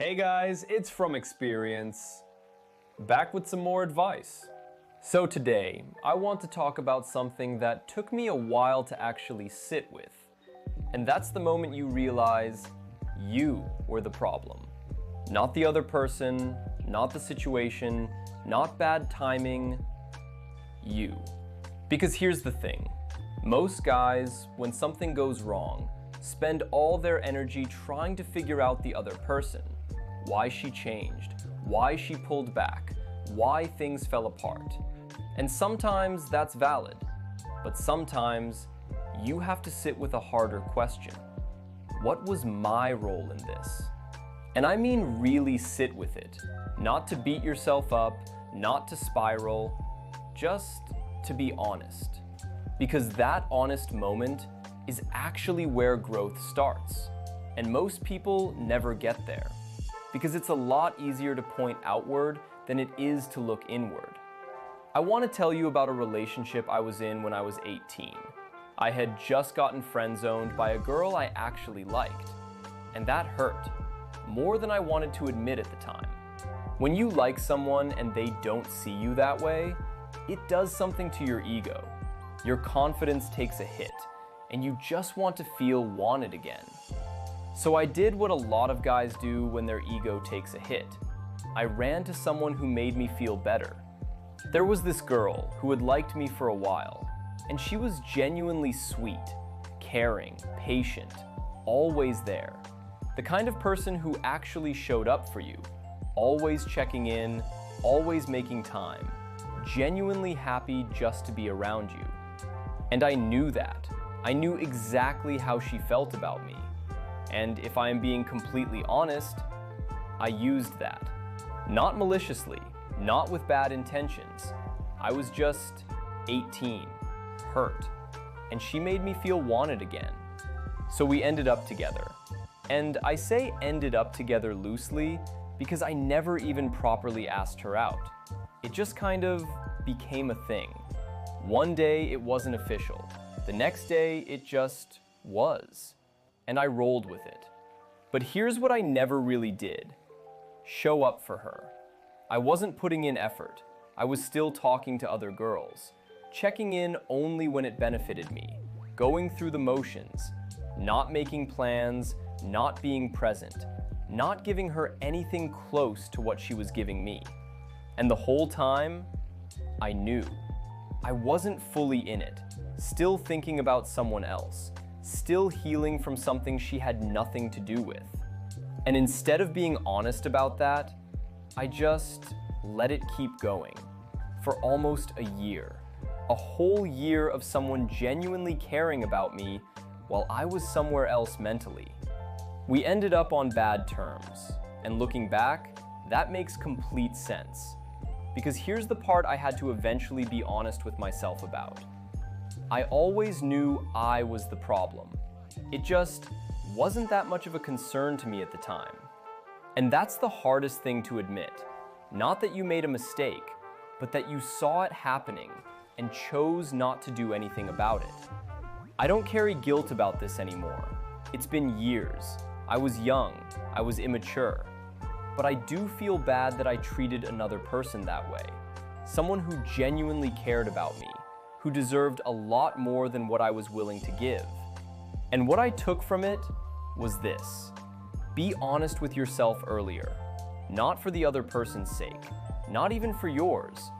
Hey guys, it's From Experience, back with some more advice. So today, I want to talk about something that took me a while to actually sit with. And that's the moment you realize you were the problem. Not the other person, not the situation, not bad timing, you. Because here's the thing, most guys, when something goes wrong, spend all their energy trying to figure out the other person. Why she changed, why she pulled back, why things fell apart. And sometimes that's valid, but sometimes you have to sit with a harder question. What was my role in this? And I mean really sit with it, not to beat yourself up, not to spiral, just to be honest. Because that honest moment is actually where growth starts. And most people never get there. Because it's a lot easier to point outward than it is to look inward. I want to tell you about a relationship I was in when I was 18. I had just gotten friend-zoned by a girl I actually liked. And that hurt, more than I wanted to admit at the time. When you like someone and they don't see you that way, it does something to your ego. Your confidence takes a hit, and you just want to feel wanted again. So I did what a lot of guys do when their ego takes a hit. I ran to someone who made me feel better. There was this girl who had liked me for a while, and she was genuinely sweet, caring, patient, always there. The kind of person who actually showed up for you, always checking in, always making time, genuinely happy just to be around you. And I knew that. I knew exactly how she felt about me. And if I am being completely honest, I used that. Not maliciously, not with bad intentions. I was just 18, hurt, and she made me feel wanted again. So we ended up together. And I say ended up together loosely because I never even properly asked her out. It just kind of became a thing. One day it wasn't official. The next day it just was. And I rolled with it. But here's what I never really did. Show up for her. I wasn't putting in effort. I was still talking to other girls, checking in only when it benefited me, going through the motions, not making plans, not being present, not giving her anything close to what she was giving me. And the whole time, I knew. I wasn't fully in it, still thinking about someone else, still healing from something she had nothing to do with. And instead of being honest about that, I just let it keep going for almost a year. A whole year of someone genuinely caring about me while I was somewhere else mentally. We ended up on bad terms, and looking back, that makes complete sense. Because here's the part I had to eventually be honest with myself about. I always knew I was the problem. It just wasn't that much of a concern to me at the time. And that's the hardest thing to admit. Not that you made a mistake, but that you saw it happening and chose not to do anything about it. I don't carry guilt about this anymore. It's been years. I was young, I was immature. But I do feel bad that I treated another person that way. Someone who genuinely cared about me, who deserved a lot more than what I was willing to give. And what I took from it was this. Be honest with yourself earlier. Not for the other person's sake, not even for yours.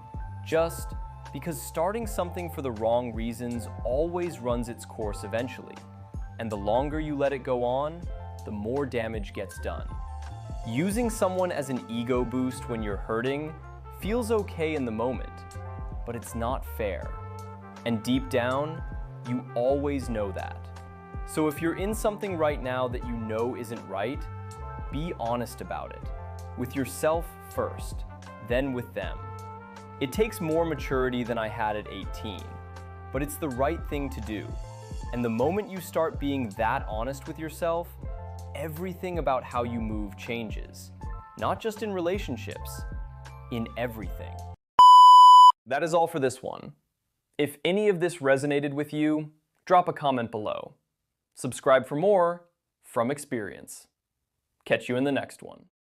Just because starting something for the wrong reasons always runs its course eventually. And the longer you let it go on, the more damage gets done. Using someone as an ego boost when you're hurting feels okay in the moment, but it's not fair. And deep down, you always know that. So if you're in something right now that you know isn't right, be honest about it. With yourself first, then with them. It takes more maturity than I had at 18, but it's the right thing to do. And the moment you start being that honest with yourself, everything about how you move changes. Not just in relationships, in everything. That is all for this one. If any of this resonated with you, drop a comment below. Subscribe for more From Experience. Catch you in the next one.